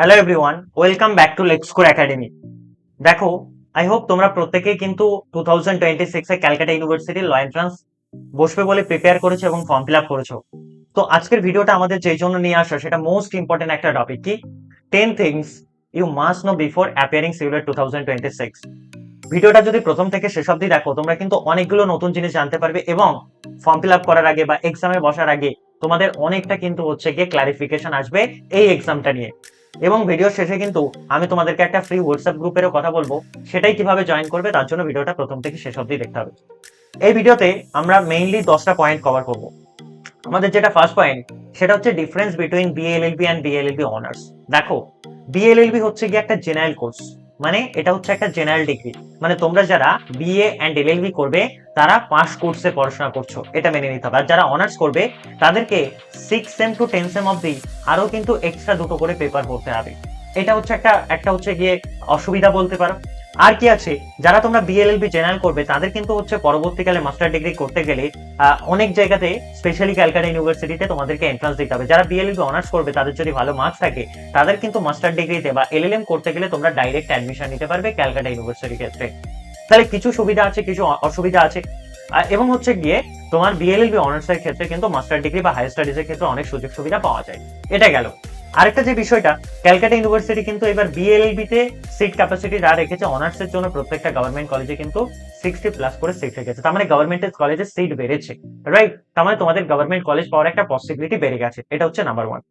Hello everyone, welcome back to let's score academy. দেখো, I hope তোমরা প্রত্যেকেই কিন্তু 2026 এ ক্যালকাটা ইউনিভার্সিটির ল এন্ট্রান্স বসবে বলে প্রিপেয়ার করেছো এবং ফর্ম ফিল আপ করেছো। তো আজকের ভিডিওটা আমাদের যেই জন্য নিয়ে আসা, সেটা মোস্ট ইম্পর্টেন্ট একটা টপিক, কি 10 things you must know before appearing civil 2026। ভিডিওটা যদি প্রথম থেকে শেষ অবধি দেখো, তোমরা কিন্তু অনেকগুলো নতুন জিনিস জানতে পারবে এবং ফর্ম ফিল আপ করার আগে বা এক্সামে বসার আগে তোমাদের অনেকটা কিন্তু হচ্ছে গিয়ে ক্লারিফিকেশন আসবে এই এক্সামটা নিয়ে। এবং ভিডিও শেষে কিন্তু আমি তোমাদেরকে একটা ফ্রি হোয়াটসঅ্যাপ গ্রুপেরও কথা বলবো, সেটাই কিভাবে জয়েন করবে তার জন্য ভিডিওটা প্রথম থেকে শেষ অবধি দেখতে হবে। এই ভিডিওতে আমরা মেইনলি 10টা পয়েন্ট কভার করব। আমাদের যেটা ফার্স্ট পয়েন্ট, সেটা হচ্ছে ডিফারেন্স বিটুইন বিএলএলবি এন্ড বিএলএলবি অনার্স। দেখো, বিএলএলবি হচ্ছে কি একটা জেনারেল কোর্স, মানে এটা হচ্ছে একটা জেনারেল ডিগ্রি, মানে তোমরা যারা বিএ এন্ড এলএলবি করবে তারা 5 কোর্সে পড়াশোনা করছো, এটা মেনে নিতে হবে। আর যারা অনার্স করবে তাদেরকে 6 সেম টু 10 সেম অবধি আরো কিন্তু এক্সট্রা দুটো করে পেপার পড়তে হবে। এটা হচ্ছে একটা হচ্ছে গিয়ে অসুবিধা বলতে পারো। আর কি আছে, যারা তোমরা বিএলএলবি জেনারেল করবে তাদের কিন্তু হচ্ছে পরবর্তীকালে মাস্টার ডিগ্রি করতে গেলে অনেক জায়গাতে, স্পেশালি ক্যালকাটা ইউনিভার্সিটিতে তোমাদেরকে এন্ট্রান্স দিতে হবে। যারা বিএলএলবি অনার্স করবে তাদের যদি ভালো মার্কস থাকে, তাদের কিন্তু মাস্টার ডিগ্রিতে বা এলএলএম করতে গেলে তোমরা ডাইরেক্ট অ্যাডমিশন নিতে পারবে ক্যালকাটা ইউনিভার্সিটির ক্ষেত্রে। তাহলে কিছু সুবিধা আছে, কিছু অসুবিধা আছে। এবং হচ্ছে গিয়ে তোমার বিএলএলবি অনার্স এর ক্ষেত্রে কিন্তু মাস্টার ডিগ্রি বা হায়ার স্টাডিজ এর ক্ষেত্রে অনেক সুযোগ সুবিধা পাওয়া যায়। এটা গেল। আরেকটা যে বিষয়টা, ক্যালকাটা ইউনিভার্সিটি কিন্তু এবার বিএলএলবি তে সিট ক্যাপাসিটি যা রেখেছে অনার্স এর জন্য প্রত্যেকটা গভর্নমেন্ট কলেজে কিন্তু 60+ করে সিট রেখেছে। তার মানে গভর্নমেন্টের কলেজে সিট বেড়েছে, রাইট? তার মানে তোমাদের গভর্নমেন্ট কলেজ পাওয়ার একটা পসিবিলিটি বেড়ে গেছে। এটা হচ্ছে number 1।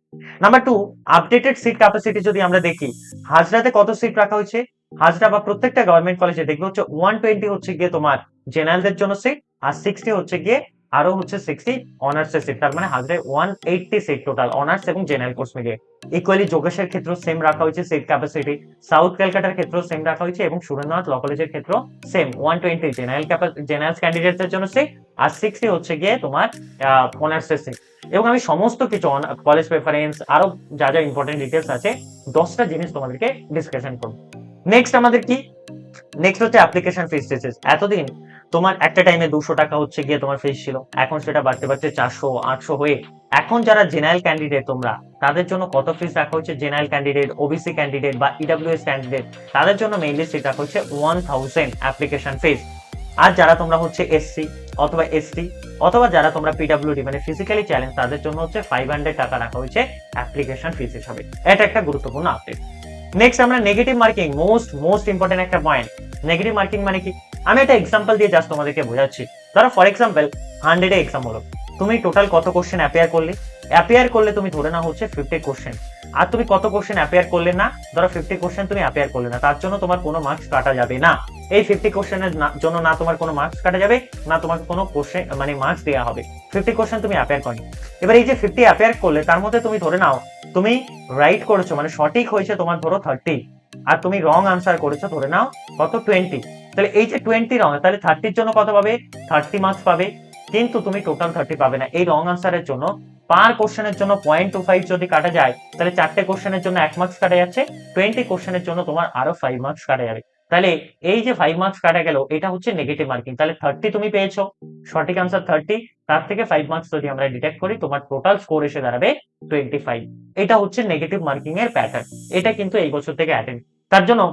Number 2, updated seat capacity যদি আমরা দেখি, হাজরাতে কত সিট রাখা হয়েছে, হাজরা বা প্রত্যেকটা গভর্নমেন্ট কলেজে দেখবে হচ্ছে 120 হচ্ছে গিয়ে তোমার জেনারেলদের জন্য সিট, আর 60 হচ্ছে গিয়ে আরো হচ্ছে 60 অনার্স এর সিট। তার মানে হাজরায় 180 সিট টোটাল অনার্স এবং জেনারেল কোর্স মিলিয়ে। ইকুয়ালি যোগেশের ক্ষেত্রেও সেম রাখা হয়েছে সিট ক্যাপাসিটি, সাউথ ক্যালকাটার ক্ষেত্রেও সেম রাখা হয়েছে এবং সুরেন্দ্রনাথ ল কলেজের ক্ষেত্রেও সেম 120 জেনারেল ক্যান্ডিডেটদের জন্য সিট, আর 60 হচ্ছে গিয়ে তোমার অনার্স এর সিট। এবং আমি সমস্ত কিছু কলেজ প্রেফারেন্স আরো যা যা ইম্পর্টেন্ট ডিটেলস আছে 10টা জিনিস তোমাদেরকে ডিসকাশন করব। নেক্সট আমাদের কি, নেক্সট হচ্ছে অ্যাপ্লিকেশন ফিস টেস্ট। এতদিন তোমার একটা টাইমে 200 টাকা হচ্ছে গিয়ে তোমার ফিস ছিল, এখন সেটা বাড়তে বাড়তে 400 800 হয়ে এখন যারা জেনারেল ক্যান্ডিডেট তোমরা, তাদের জন্য কত ফিস রাখা হচ্ছে, জেনারেল ক্যান্ডিডেট, ওবিসি ক্যান্ডিডেট বা ইডব্লিউএস ক্যান্ডিডেট, তাদের জন্য মেইনলি সেট রাখা হচ্ছে 1000 অ্যাপ্লিকেশন ফিস। আর যারা তোমরা হচ্ছে এসসি অথবা এসটি অথবা যারা তোমরা পিডব্লিউডি মানে ফিজিক্যালি চ্যালেঞ্জ, তাদের জন্য হচ্ছে 500 টাকা রাখা হয়েছে অ্যাপ্লিকেশন ফিস হিসাবে। এটা একটা গুরুত্বপূর্ণ আপডেট। নেক্সট আমরা নেগেটিভ মার্কিং, মোস্ট ইম্পর্টেন্ট একটা পয়েন্ট। নেগেটিভ মার্কিং মানে কি, আমি একটা এক্সাম্পল দিয়ে জাস্ট তোমাদেরকে বোঝাচ্ছি। ধরো ফর এক্সাম্পল 100 এ এক্সাম হলো, তুমি টোটাল কত কোশ্চেন অ্যাপিয়ার করলে তুমি ধরে নাও হচ্ছে 50 কোশ্চেন। আর তুমি কত কোশ্চেন অ্যাপিয়ার করলে না, ধরো 50 কোশ্চেন তুমি অ্যাপিয়ার করলে না, তার জন্য তোমার কোনো মার্কস কাটা যাবে না। এই 50 কোশ্চেনের জন্য না তোমার কোনো মার্কস কাটা যাবে, না তোমার কোনো কোশ্চেন মানে মার্কস দেওয়া হবে। 50 কোশ্চেন তুমি অ্যাপিয়ার করনি। এবার এই যে 50 অ্যাপিয়ার করলে, তার মধ্যে তুমি ধরে নাও তুমি রাইট করেছো, মানে সঠিক হয়েছে তোমার ধরো 30, আর তুমি রং আনসার করেছো ধরে নাও কত 20। তাহলে এই যে 20 রং, তাহলে 30 জন্য কত পাবে, 30 মার্কস পাবে। কিন্তু তুমি টোটাল 30 পাবে না। এই রং আনসারের জন্য পার কোশ্চেনের জন্য 0.25 যদি কাটা যায়, তাহলে 4টে কোশ্চেনের জন্য 1 মার্কস কাটা যাচ্ছে, 20 কোশ্চেনের জন্য তোমার আরো 5 মার্কস কাটা যাবে। তাহলে এই যে 5 মার্কস কাটা গেল, এটা হচ্ছে নেগেটিভ মার্কিং। তাহলে 30 তুমি পেয়েছো, সঠিক আনসার 30, তার থেকে 5 মার্কস যদি আমরা ডিডাক্ট করি, তোমার টোটাল স্কোর এসে দাঁড়াবে 25। এটা হচ্ছে নেগেটিভ মার্কিং এর প্যাটার্ন। এটা কিন্তু এই বছর থেকে অ্যাটেন্ড। তার জন্য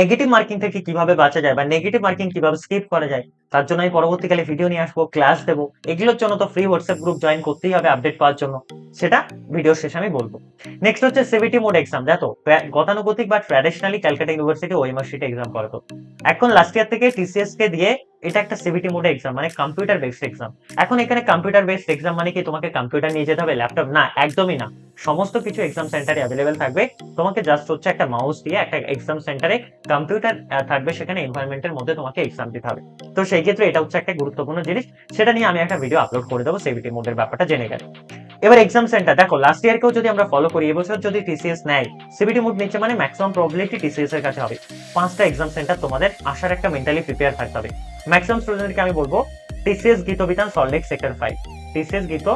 নেগেটিভ মার্কিং থেকে কিভাবে বাঁচা যায় বা নেগেটিভ মার্কিং কিভাবে স্কিপ করা যায়, তার জন্য আমি পরবর্তীকালে ভিডিও নিয়ে আসবো, ক্লাস দেবো। এগুলোর জন্য তো ফ্রি হোয়াটসঅ্যাপ গ্রুপ জয়েন করতেই হবে আপডেট পাওয়ার জন্য, সেটা ভিডিও শেষে আমি বলবো। নেক্সট হচ্ছে সিভিটি মোড এক্সাম। দেখো, গতানুগতিক বা ট্র্যাডিশনালি ক্যালকাটা ইউনিভার্সিটি ওএমআর শিটে এক্সাম করতো। এখন লাস্ট ইয়ার থেকে টিসিএস কে দিয়ে এটা একটা সিভিটি মোড এক্সাম, মানে কম্পিউটার বেসড এক্সাম। এখন এখানে কম্পিউটার বেসড এক্সাম মানে কি তোমাকে কম্পিউটার নিয়ে যেতে হবে, ল্যাপটপ না, একদমই না। সমস্ত কিছু এক্সাম সেন্টারে অ্যাভেলেবেল থাকবে। তোমাকে জাস্ট হচ্ছে একটা মাউস দিয়ে একটা এক্সাম সেন্টারে কম্পিউটার থাকবে, সেখানে এনভায়রনমেন্টের মধ্যে তোমাকে এক্সাম দিতে হবে। তো সেই ক্ষেত্রে এটা হচ্ছে একটা গুরুত্বপূর্ণ জিনিস, সেটা নিয়ে আমি একটা ভিডিও আপলোড করে দেবো সিভিটি মোডের ব্যাপারটা জেনে গেলে। এবার এক্সাম সেন্টার দেখো, লাস্ট ইয়ার কেও যদি আমরা ফলো করি, এবছর যদি টিসিএস নেয় সিভিটি মোড নিচ্ছে, মানে ম্যাক্সিমাম প্রবাবিলিটি টিসিএস এর কাছে হবে। 5টা এক্সাম সেন্টার তোমাদের আসার একটা মেন্টালি প্রিপেয়ার থাকতে হবে। ম্যাক্সিমাম স্টুডেন্টকে আমি বলবো টিসিএস গীত বিতান সল্টলেক সেক্টর 5, টিসিএস গীত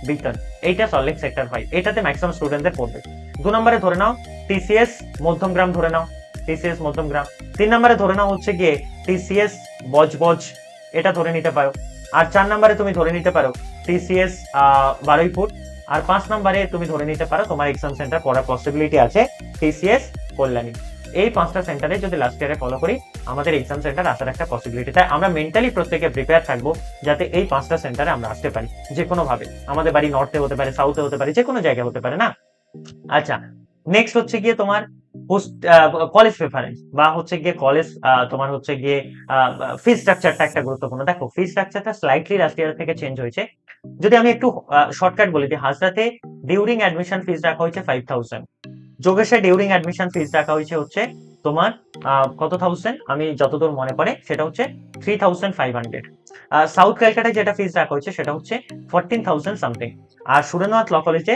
বিতান, এইটা সল্টলেক সেক্টর 5, এটাতে ম্যাক্সিমাম স্টুডেন্টদের পড়বে। 2 নম্বরে ধরে নাও টিসিএস মধ্যমগ্রাম, ধরে নাও টিসিএস মধ্যমগ্রাম। 3 নম্বরে ধরে নাও হচ্ছে গিয়ে টিসিএস বজবজ, এটা ধরে নিতে পারো। আর 4 নম্বরে তুমি ধরে নিতে পারো টিসিএস বারুইপুর। আর 5 নম্বরে তুমি ধরে নিতে পারো তোমার এক্সাম সেন্টার পড়ার পসিবিলিটি আছে টিসিএস, কল্যাণী। এই 5টা সেন্টারে যদি লাস্ট ইয়ারে ফলো করি আমাদের এক্সাম সেন্টার আসার একটা পসিবিলিটি, তাই আমরা মেন্টালি প্রত্যেকে প্রিপেয়ার থাকবো যাতে এই 5টা সেন্টারে আমরা আসতে পারি যে কোনো ভাবে। আমাদের বাড়ি নর্থে হতে পারে, সাউথে হতে পারে, যে কোনো জায়গায় হতে পারে না। আচ্ছা, নেক্সট হচ্ছে গিয়ে তোমার কলেজ প্রেফারেন্স বা হচ্ছে গিয়ে কলেজ, তোমার হচ্ছে গিয়ে ফি স্ট্রাকচারটা একটা গুরুত্বপূর্ণ। দেখো ফি স্ট্রাকচারটা স্লাইটলি লাস্ট ইয়ার থেকে চেঞ্জ হয়েছে। যদি আমি একটু শর্টকাট বলি দিই, হাজরাতে ডিউরিং অ্যাডমিশন ফিস রাখা হয়েছে 5000, যোগেশে ডিউরিং অ্যাডমিশন ফিস রাখা হয়েছে হচ্ছে তোমার কত থাউজেন্ড, আমি যতদূর মনে পড়ে সেটা হচ্ছে 3500। সাউথ ক্যালকাটায় যেটা ফিস রাখা হয়েছে সেটা হচ্ছে 14000 সামথিং। আর সুরেন্দ্রনাথ ল কলেজে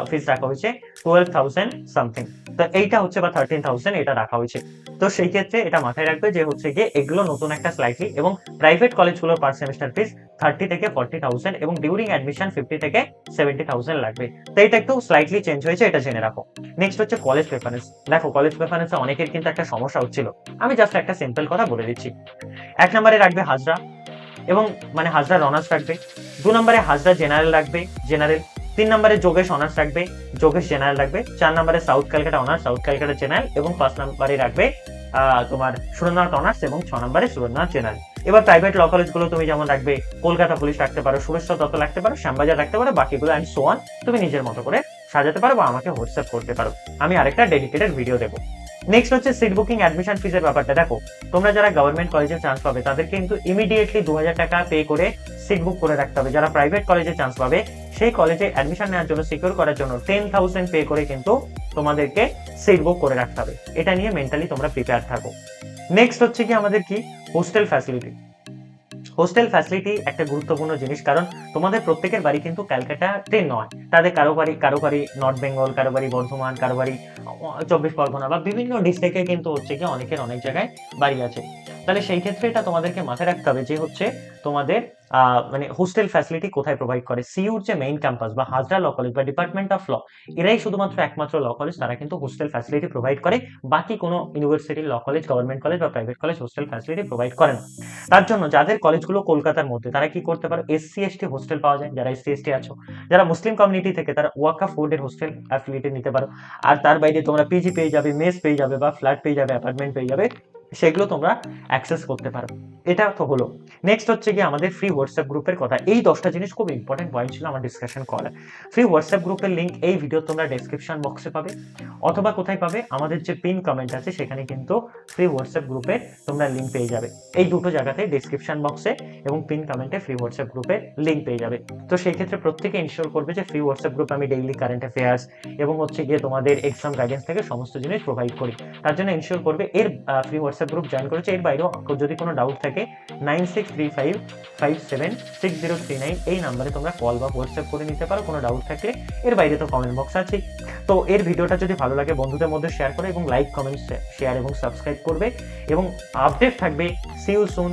ফিস রাখা হয়েছে 12000 সামথিং। তো এইটা হচ্ছে বা 13000 এটা রাখা হয়েছে। তো সেই ক্ষেত্রে এটা মাথায় রাখবে যে হচ্ছে গিয়ে এগুলো নতুন একটা স্লাইটলি, এবং প্রাইভেট কলেজগুলোর পার সেমিস্টার ফিস 30 থেকে 40000 এবং ডিউরিং অ্যাডমিশন 50 থেকে 70000 লাগবে। তো এটা একটু স্লাইটলি চেঞ্জ হয়েছে, এটা জেনে রাখো। নেক্সট হচ্ছে কলেজ প্রেফারেন্স। দেখো কলেজ প্রেফারেন্সে অনেকের কিন্তু একটা সমস্যা হচ্ছিল, আমি জাস্ট একটা সিম্পল কথা বলে দিচ্ছি। 1 নম্বরে রাখবে হাজরা, এবং মানে হাজরা অনার্স রাখবে। 2 নম্বরে হাজরা জেনারেল রাখবে, জেনারেল। 3 নম্বরে যোগেশ অনার্স রাখবে, যোগেশ জেনারেল রাখবে। 4 নম্বরে south Calcutta honours, south Calcutta general, এবং 5 নম্বরে রাখবে তোমার সুরেন্দ্রনাথ অনার্স, এবং 6 নম্বরে সুরেন্দ্রনাথ জেনারেল। এবার প্রাইভেট ল কলেজগুলো তুমি যেমন রাখবে, কলকাতা পুলিশ রাখতে পারো, সুরেশ্বর দত্ত রাখতে পারো, শ্যামবাজার রাখতে পারো, বাকিগুলো অ্যান্ড সো অন তুমি নিজের মতো করে সাজাতে পারো বা আমাকে হোয়াটসঅ্যাপ করতে পারো, আমি আরেকটা ডেডিকেটেড ভিডিও দেবো। নেক্সট হচ্ছে সিট বুকিং অ্যাডমিশন ফিজের ব্যাপারটা। দেখো তোমরা যারা গভর্নমেন্ট কলেজে চান্স পাবে তাদেরকে কিন্তু ইমিডিয়েটলি 2000 টাকা পে করে সিট বুক করে রাখতে হবে। যারা প্রাইভেট কলেজে চান্স পাবে সেই কলেজে অ্যাডমিশন নেওয়ার জন্য, সিকিউর করার জন্য 10,000 পে করে কিন্তু তোমাদেরকে সিট বুক করে রাখতে হবে। এটা নিয়ে মেন্টালি তোমরা প্রিপেয়ার থাকো। নেক্সট হচ্ছে কি আমাদের কি হোস্টেল ফ্যাসিলিটি। হোস্টেল ফ্যাসিলিটি একটা গুরুত্বপূর্ণ জিনিস, কারণ তোমাদের প্রত্যেকের বাড়ি কিন্তু ক্যালকাটাতে নয়, তাদের কারো বাড়ি নর্থ বেঙ্গল, কারো বাড়ি বর্ধমান, কারো বাড়ি 24 পরগনা বা বিভিন্ন ডিস্ট্রিক্টে কিন্তু হচ্ছে কি অনেকের অনেক জায়গায় বাড়ি আছে। তাহলে সেই ক্ষেত্রে এটা তোমাদেরকে মাথায় রাখতে হবে যে হচ্ছে তোমাদের মানে হোস্টেল ফ্যাসিলিটি কোথায় প্রোভাইড করে। সিইউর যে মেইন ক্যাম্পাস বা হাজরা ল কলেজ বা ডিপার্টমেন্ট অফ ল, এরাই শুধুমাত্র একমাত্র ল কলেজ তারা কিন্তু হোস্টেল ফ্যাসিলিটি প্রোভাইড করে। বাকি কোনো university, law college, government college বা private college hostel facility provide করে না। তার জন্য যাদের কলেজগুলো কলকাতার মধ্যে তারা কি করতে পারো, এসসি এসটি হোস্টেল পাওয়া যায়, যারা এসসি এসটি আছো। যারা মুসলিম কমিউনিটি থেকে তারা ওয়াকাফ বোর্ডের হোস্টেল অ্যাফিলিয়েটে নিতে পারো। আর তার বাইরে তোমরা পিজি পেয়ে যাবে, মেস পেয়ে যাবে বা ফ্ল্যাট পেয়ে যাবে, অ্যাপার্টমেন্ট পেয়ে যাবে, সেগুলো তোমরা অ্যাক্সেস করতে পারো। এটা তো হলো। নেক্সট হচ্ছে কি আমাদের ফ্রি হোয়াটসঅ্যাপ গ্রুপের কথা। এই 10টা জিনিস খুব ইম্পর্টেন্ট পয়েন্ট ছিল আমার ডিসকাশন করা। ফ্রি হোয়াটসঅ্যাপ গ্রুপের লিংক এই ভিডিও তোমরা ডেসক্রিপশন বক্সে পাবে, অথবা কোথায় পাবে, আমাদের যে পিন কমেন্ট আছে সেখানে কিন্তু ফ্রি হোয়াটসঅ্যাপ গ্রুপের তোমরা লিংক পেয়ে যাবে। এই দুটো জায়গাতে ডেসক্রিপশন বক্সে এবং পিন কমেন্টে ফ্রি হোয়াটসঅ্যাপ গ্রুপের লিংক পেয়ে যাবে। তো সেই ক্ষেত্রে প্রত্যেকে ইনশিওর করবে যে ফ্রি হোয়াটসঅ্যাপ গ্রুপ আমি ডেইলি কারেন্ট অ্যাফেয়ার্স এবং হচ্ছে গিয়ে তোমাদের এক্সাম গাইডেন্স থেকে সমস্ত জিনিস প্রোভাইড করি। তার জন্য ইনশিওর করবে এর ফ্রি হোয়াটসঅ্যাপ গ্রুপ জয়েন করেছে। এর বাইরেও যদি কোনো ডাউট থাকে 9635576039 এই নাম্বারে তোমরা কল বা হোয়াটসঅ্যাপ করে নিতে পারো কোনো ডাউট থাকলে। এর বাইরে তো কমেন্ট বক্স আছে। তো এর ভিডিওটা যদি ভালো লাগে বন্ধুদের মধ্যে শেয়ার করে এবং লাইক, কমেন্ট, শেয়ার এবং সাবস্ক্রাইব করবে এবং আপডেট থাকবে। See you soon.